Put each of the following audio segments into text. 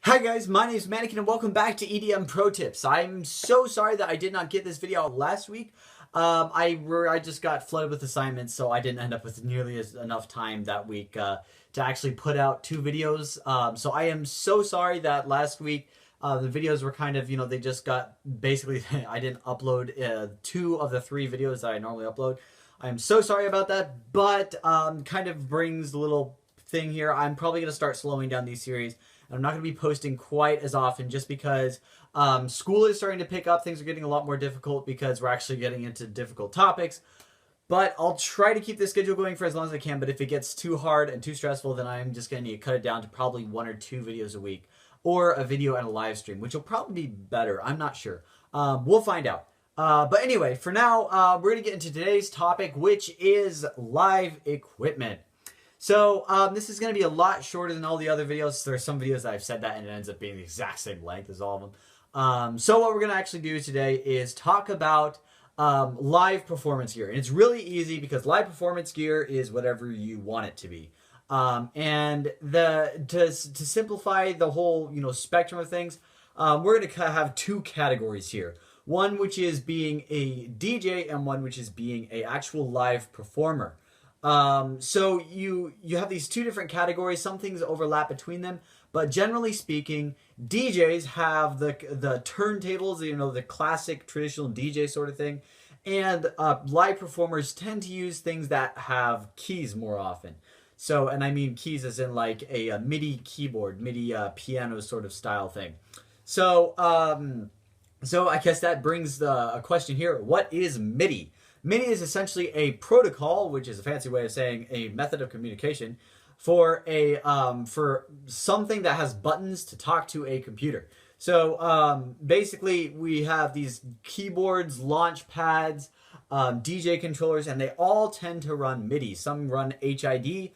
Hi guys, my name is Mannequin and welcome back to EDM Pro Tips. I'm so sorry that I did not get this video out last week. I just got flooded with assignments, so I didn't end up with nearly enough time that week to actually put out two videos. So I am so sorry that last week the videos were kind of, they just got, basically, I didn't upload two of the three videos that I normally upload. I am so sorry about that, but kind of brings a little thing here. I'm probably going to start slowing down these series. I'm not going to be posting quite as often just because school is starting to pick up. Things are getting a lot more difficult because we're actually getting into difficult topics. But I'll try to keep this schedule going for as long as I can. But if it gets too hard and too stressful, then I'm just going to need to cut it down to probably 1 or 2 videos a week. Or a video and a live stream, which will probably be better. I'm not sure. We'll find out. But anyway, for now, we're going to get into today's topic, which is live equipment. So this is going to be a lot shorter than all the other videos. There are some videos that I've said that and it ends up being the exact same length as all of them. So what we're going to actually do today is talk about live performance gear. And it's really easy because live performance gear is whatever you want it to be. And to simplify the whole spectrum of things, we're going to have two categories here. One which is being a DJ and one which is being an actual live performer. So you have these two different categories. Some things overlap between them, but generally speaking, DJs have the turntables, the classic traditional DJ sort of thing, and live performers tend to use things that have keys more often. So, and I mean keys as in like a MIDI keyboard, MIDI piano sort of style thing. So, so I guess that brings a question here: what is MIDI? MIDI is essentially a protocol, which is a fancy way of saying a method of communication for for something that has buttons to talk to a computer. So basically, we have these keyboards, Launchpads, DJ controllers, and they all tend to run MIDI. Some run HID,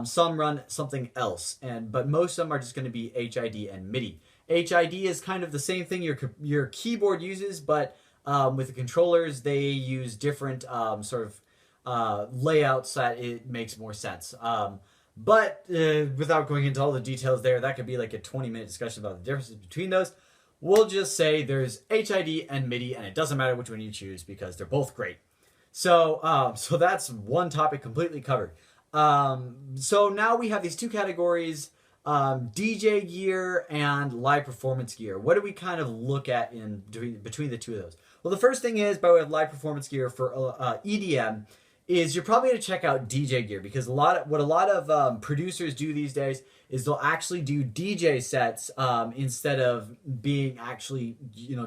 some run something else, but most of them are just going to be HID and MIDI. HID is kind of the same thing your keyboard uses, but with the controllers, they use different sort of layouts that it makes more sense. But without going into all the details there, that could be like a 20-minute discussion about the differences between those. We'll just say there's HID and MIDI, and it doesn't matter which one you choose because they're both great. So, so that's one topic completely covered. So now we have these two categories, DJ gear and live performance gear. What do we kind of look at between the two of those? Well, the first thing is, by way of live performance gear for EDM, is you're probably going to check out DJ gear because what a lot of producers do these days is they'll actually do DJ sets instead of being actually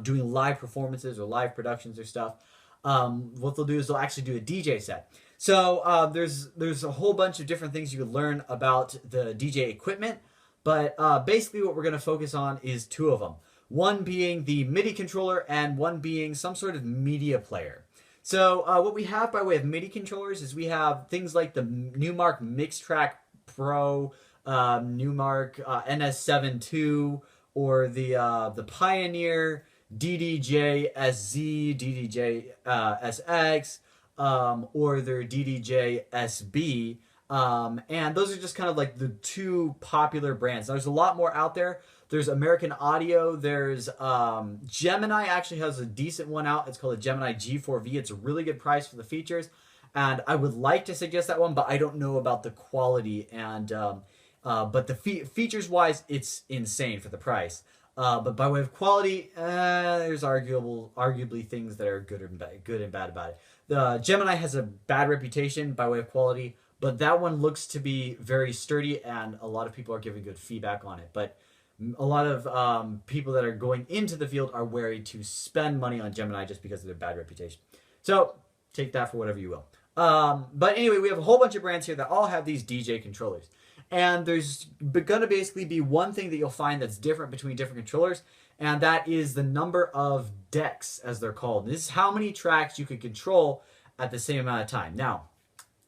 doing live performances or live productions or stuff. What they'll do is they'll actually do a DJ set. So there's a whole bunch of different things you can learn about the DJ equipment, but basically what we're going to focus on is two of them. One being the MIDI controller and one being some sort of media player. So what we have by way of MIDI controllers is we have things like the Numark Mixtrack Pro, Numark NS7 II, or the Pioneer DDJ SZ, DDJ SX, or their DDJ SB. And those are just kind of like the two popular brands. There's a lot more out there. There's American Audio. There's Gemini actually has a decent one out. It's called a Gemini G4V. It's a really good price for the features. And I would like to suggest that one, but I don't know about the quality. And but the features-wise, it's insane for the price. But by way of quality, there's arguably things that are good and bad about it. The Gemini has a bad reputation by way of quality, but that one looks to be very sturdy, and a lot of people are giving good feedback on it. But a lot of people that are going into the field are wary to spend money on Gemini just because of their bad reputation. So take that for whatever you will. But anyway, we have a whole bunch of brands here that all have these DJ controllers. And there's going to basically be one thing that you'll find that's different between different controllers, and that is the number of decks, as they're called. This is how many tracks you can control at the same amount of time. Now,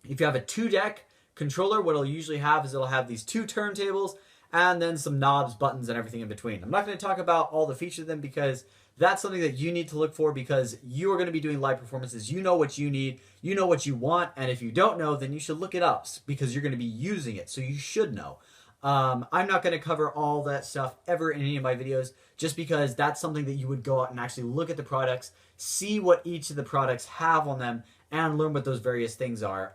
if you have a 2-deck controller, what it'll usually have is it'll have these 2 turntables and then some knobs, buttons, and everything in between. I'm not going to talk about all the features of them because that's something that you need to look for because you are going to be doing live performances. You know what you need, you know what you want, and if you don't know, then you should look it up because you're going to be using it, so you should know. I'm not going to cover all that stuff ever in any of my videos, just because that's something that you would go out and actually look at the products, see what each of the products have on them, and learn what those various things are.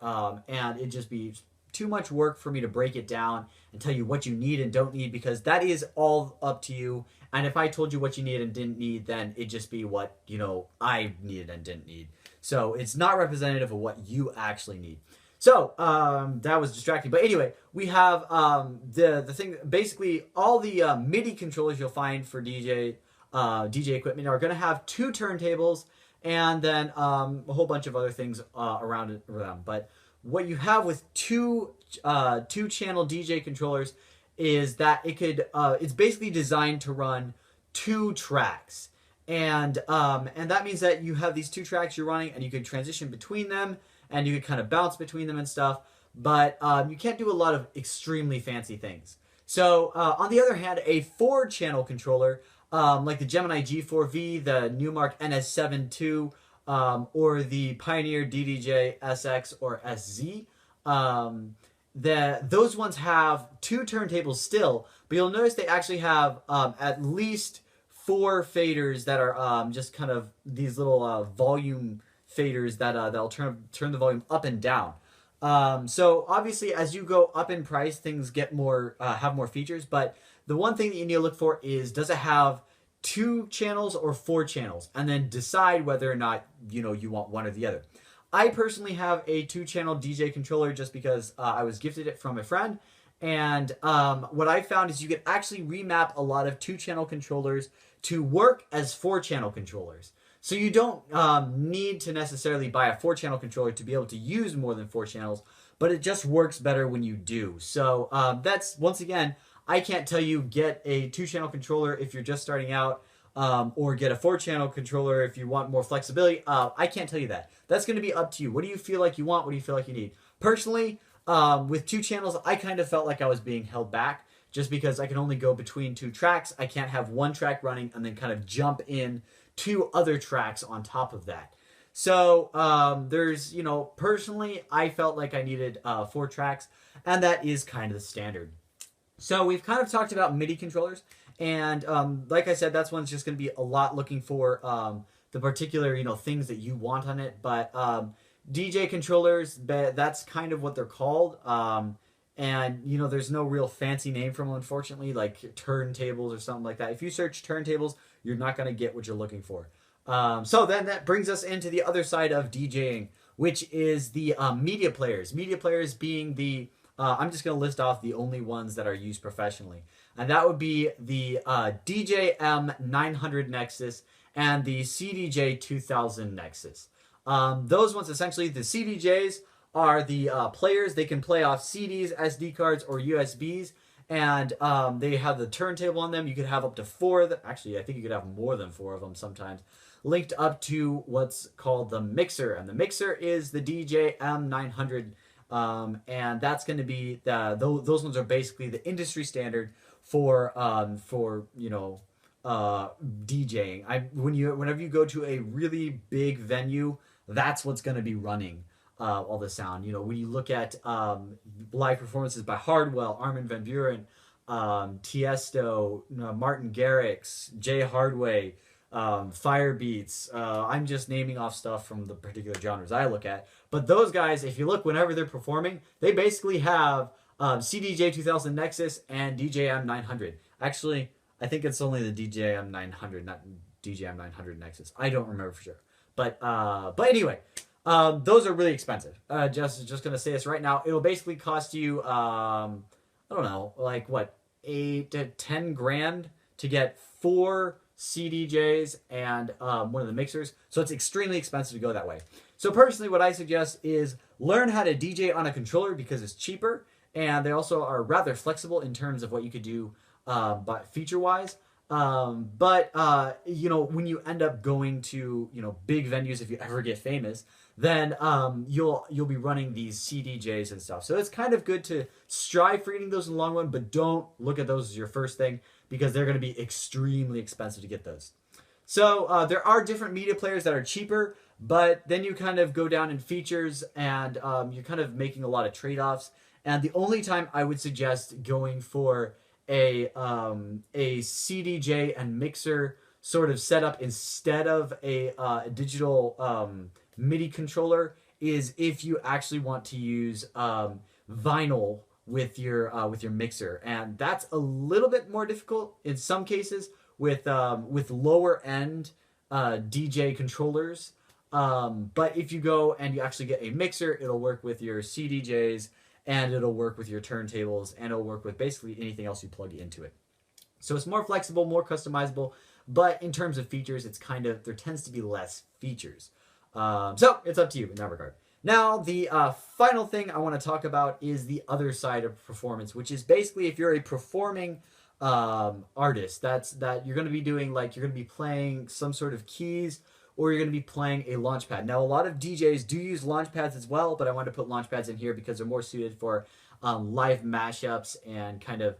And it'd just be too much work for me to break it down and tell you what you need and don't need, because that is all up to you. And if I told you what you need and didn't need, then it'd just be what, I needed and didn't need. So it's not representative of what you actually need. So that was distracting. But anyway, we have the thing, basically all the MIDI controllers you'll find for DJ equipment are going to have 2 turntables and then a whole bunch of other things around them. But what you have with two channel DJ controllers is that it's basically designed to run 2 tracks. And that means that you have these 2 tracks you're running, and you can transition between them, and you can kind of bounce between them and stuff. But you can't do a lot of extremely fancy things. So on the other hand, a 4-channel controller, like the Gemini G4V, the Newmark NS7 II, or the Pioneer DDJ SX or SZ, those ones have 2 turntables still, but you'll notice they actually have at least 4 faders that are just kind of these little volume faders that'll turn the volume up and down. So obviously, as you go up in price, things get more have more features. But the one thing that you need to look for is, does it have 2 channels or 4 channels, and then decide whether or not you want one or the other. I personally have a 2-channel DJ controller just because I was gifted it from a friend, and what I found is you can actually remap a lot of 2-channel controllers to work as 4-channel controllers. So you don't need to necessarily buy a 4-channel controller to be able to use more than 4 channels, but it just works better when you do. So that's, once again, I can't tell you get a 2-channel controller if you're just starting out, or get a 4-channel controller if you want more flexibility. I can't tell you that. That's going to be up to you. What do you feel like you want? What do you feel like you need? Personally, with 2 channels, I kind of felt like I was being held back just because I can only go between 2 tracks. I can't have 1 track running and then kind of jump in 2 other tracks on top of that. So there's, personally, I felt like I needed 4 tracks, and that is kind of the standard. So we've kind of talked about MIDI controllers, and like I said, that's one's just going to be a lot looking for the particular, things that you want on it. But DJ controllers, that's kind of what they're called. And, there's no real fancy name for them, unfortunately, like turntables or something like that. If you search turntables, you're not going to get what you're looking for. So then that brings us into the other side of DJing, which is the media players. Media players being the, I'm just going to list off the only ones that are used professionally. And that would be the DJM 900 Nexus and the CDJ 2000 Nexus. Those ones, essentially, the CDJs are the players. They can play off CDs, SD cards, or USBs. And they have the turntable on them. You could have up to 4 of them. Actually, I think you could have more than 4 of them sometimes. Linked up to what's called the mixer. And the mixer is the DJM 900. And that's going to be, those ones are basically the industry standard for DJing. Whenever you go to a really big venue, that's what's going to be running all the sound. When you look at live performances by Hardwell, Armin van Buuren, Tiesto, Martin Garrix, Jay Hardway, Firebeats. I'm just naming off stuff from the particular genres I look at. But those guys, if you look, whenever they're performing, they basically have CDJ 2000 Nexus and DJM 900. Actually, I think it's only the DJM 900, not DJM 900 Nexus. I don't remember for sure. But anyway, those are really expensive. Just gonna say this right now. It'll basically cost you, I don't know, like what, 8 to 10 grand to get 4 CDJs and one of the mixers. So it's extremely expensive to go that way. So personally, what I suggest is learn how to DJ on a controller because it's cheaper, and they also are rather flexible in terms of what you could do, but feature-wise. But when you end up going to big venues, if you ever get famous, then you'll be running these CDJs and stuff. So it's kind of good to strive for getting those in the long run, but don't look at those as your first thing because they're going to be extremely expensive to get those. So there are different media players that are cheaper, but then you kind of go down in features and you're kind of making a lot of trade-offs. And the only time I would suggest going for a CDJ and mixer sort of setup instead of a digital MIDI controller is if you actually want to use vinyl with your mixer, and that's a little bit more difficult in some cases with lower end DJ controllers. But if you go and you actually get a mixer, it'll work with your CDJs, and it'll work with your turntables, and it'll work with basically anything else you plug into it. So it's more flexible, more customizable, but in terms of features, it's kind of, there tends to be less features. So it's up to you in that regard. Now, the final thing I want to talk about is the other side of performance, which is basically if you're a performing artist, that you're going to be doing, like, you're going to be playing some sort of keys, or you're going to be playing a Launchpad. Now, a lot of DJs do use Launchpads as well, but I wanted to put Launchpads in here because they're more suited for live mashups and kind of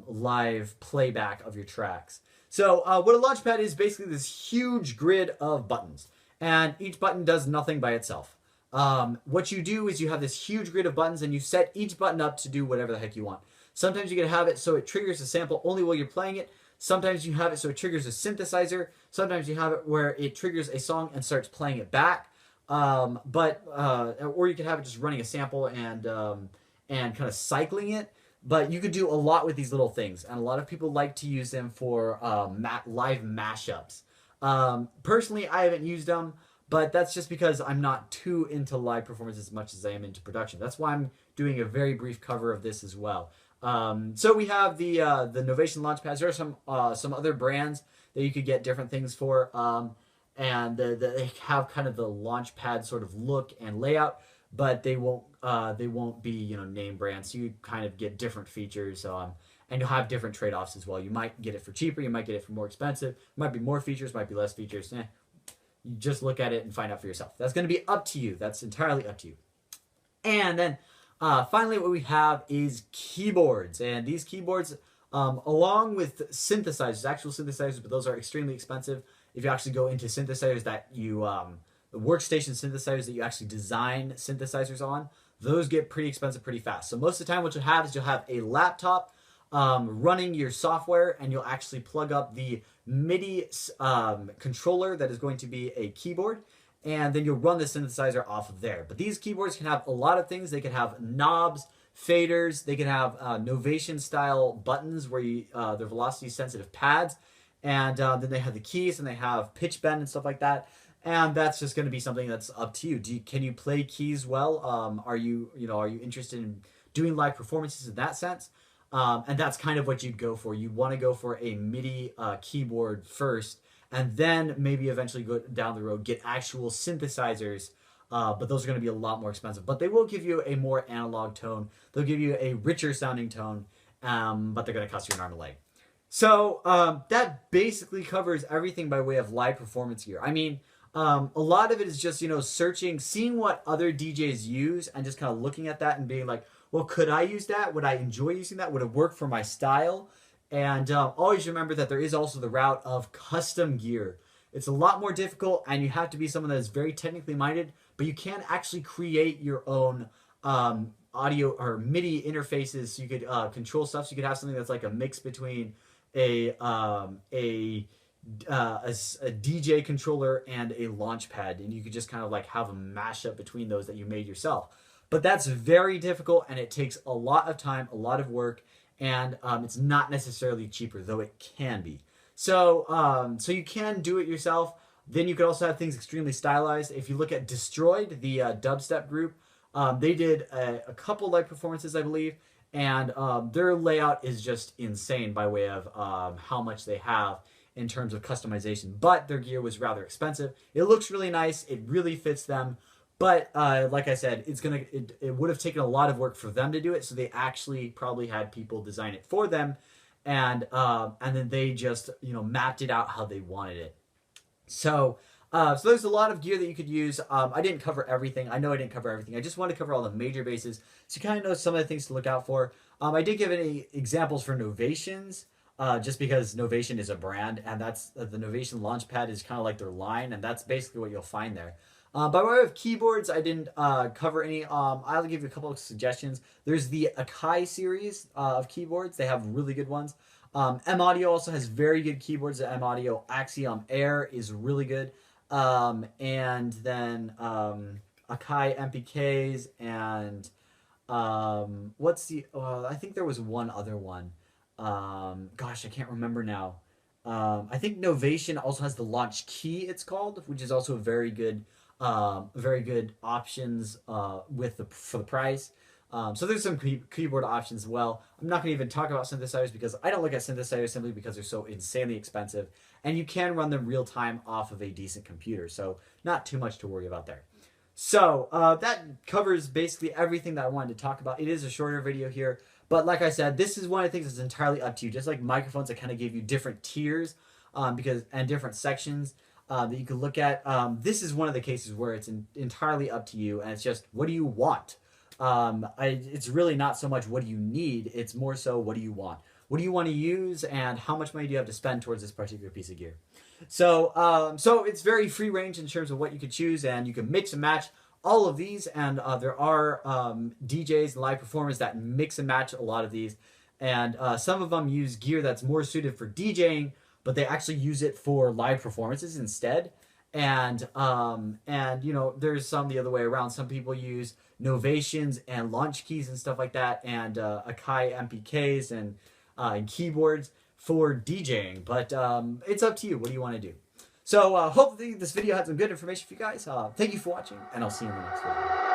live playback of your tracks. So what a Launchpad is basically this huge grid of buttons, and each button does nothing by itself. What you do is you have this huge grid of buttons, and you set each button up to do whatever the heck you want. Sometimes you can have it so it triggers a sample only while you're playing it. Sometimes you have it so it triggers a synthesizer. Sometimes you have it where it triggers a song and starts playing it back. Or you can have it just running a sample and kind of cycling it. But you could do a lot with these little things, and a lot of people like to use them for live mashups. Personally, I haven't used them, but that's just because I'm not too into live performance as much as I am into production. That's why I'm doing a very brief cover of this as well. So we have the Novation Launchpads. There are some other brands that you could get different things for, and they have kind of the Launchpad sort of look and layout, but they won't be name brands. So you kind of get different features, and you'll have different trade-offs as well. You might get it for cheaper, you might get it for more expensive. Might be more features, might be less features. You just look at it and find out for yourself. That's going to be up to you. That's entirely up to you. And then finally, what we have is keyboards. And these keyboards, along with synthesizers, actual synthesizers, but those are extremely expensive. If you actually go into synthesizers that you, the workstation synthesizers that you actually design synthesizers on, those get pretty expensive pretty fast. So most of the time what you'll have is you'll have a laptop running your software, and you'll actually plug up the MIDI controller that is going to be a keyboard, and then you'll run the synthesizer off of there. But these keyboards can have a lot of things. They can have knobs, faders, they can have Novation style buttons where they're velocity sensitive pads, and then they have the keys, and they have pitch bend and stuff like that. And that's just going to be something that's up to you. Can you play keys well? Are you interested in doing live performances in that sense? And that's kind of what you'd go for. You want to go for a MIDI keyboard first, and then maybe eventually go down the road, get actual synthesizers, but those are going to be a lot more expensive. But they will give you a more analog tone. They'll give you a richer sounding tone, but they're going to cost you an arm and a leg. So that basically covers everything by way of live performance gear. I mean, a lot of it is just, searching, seeing what other DJs use, and just kind of looking at that and being like, well, could I use that? Would I enjoy using that? Would it work for my style? And always remember that there is also the route of custom gear. It's a lot more difficult, and you have to be someone that is very technically minded, but you can actually create your own audio or MIDI interfaces. So you could control stuff. So you could have something that's like a mix between a DJ controller and a Launchpad, and you could just kind of like have a mashup between those that you made yourself. But that's very difficult, and it takes a lot of time, a lot of work, and it's not necessarily cheaper, though it can be. So you can do it yourself. Then you could also have things extremely stylized. If you look at Destroyed, the dubstep group, they did a couple live performances, I believe, and their layout is just insane by way of how much they have in terms of customization. But their gear was rather expensive. It looks really nice. It really fits them. But like I said, it would have taken a lot of work for them to do it, so they actually probably had people design it for them, and then they just mapped it out how they wanted it. So there's a lot of gear that you could use. I didn't cover everything. I know I didn't cover everything. I just wanted to cover all the major bases, so you kind of know some of the things to look out for. I did give any examples for Novations, just because Novation is a brand, and that's the Novation Launchpad is kind of like their line, and that's basically what you'll find there. By way of keyboards, I didn't cover any. I'll give you a couple of suggestions. There's the Akai series of keyboards. They have really good ones. M Audio also has very good keyboards. The M Audio Axiom Air is really good. And then Akai MPKs and what's the? I think there was one other one. Gosh, I can't remember now. I think Novation also has the Launch Key. It's called, which is also a very good options for the price. So there's some keyboard options as well. I'm not going to even talk about synthesizers because I don't look at synthesizers simply because they're so insanely expensive, and you can run them real time off of a decent computer. So not too much to worry about there. So that covers basically everything that I wanted to talk about. It is a shorter video here, but like I said, this is one of the things that's entirely up to you. Just like microphones, I kind of gave you different tiers and different sections that you can look at. This is one of the cases where it's entirely up to you, and it's just, what do you want? It's really not so much what do you need, it's more so what do you want? What do you want to use, and how much money do you have to spend towards this particular piece of gear? So, so it's very free range in terms of what you could choose, and you can mix and match all of these, and there are DJs and live performers that mix and match a lot of these, and some of them use gear that's more suited for DJing, but they actually use it for live performances instead. And you know, there's some the other way around. Some people use Novations and launch keys and stuff like that, and Akai MPKs and keyboards for DJing. But it's up to you. What do you want to do? So hopefully this video had some good information for you guys. Thank you for watching, and I'll see you in the next video.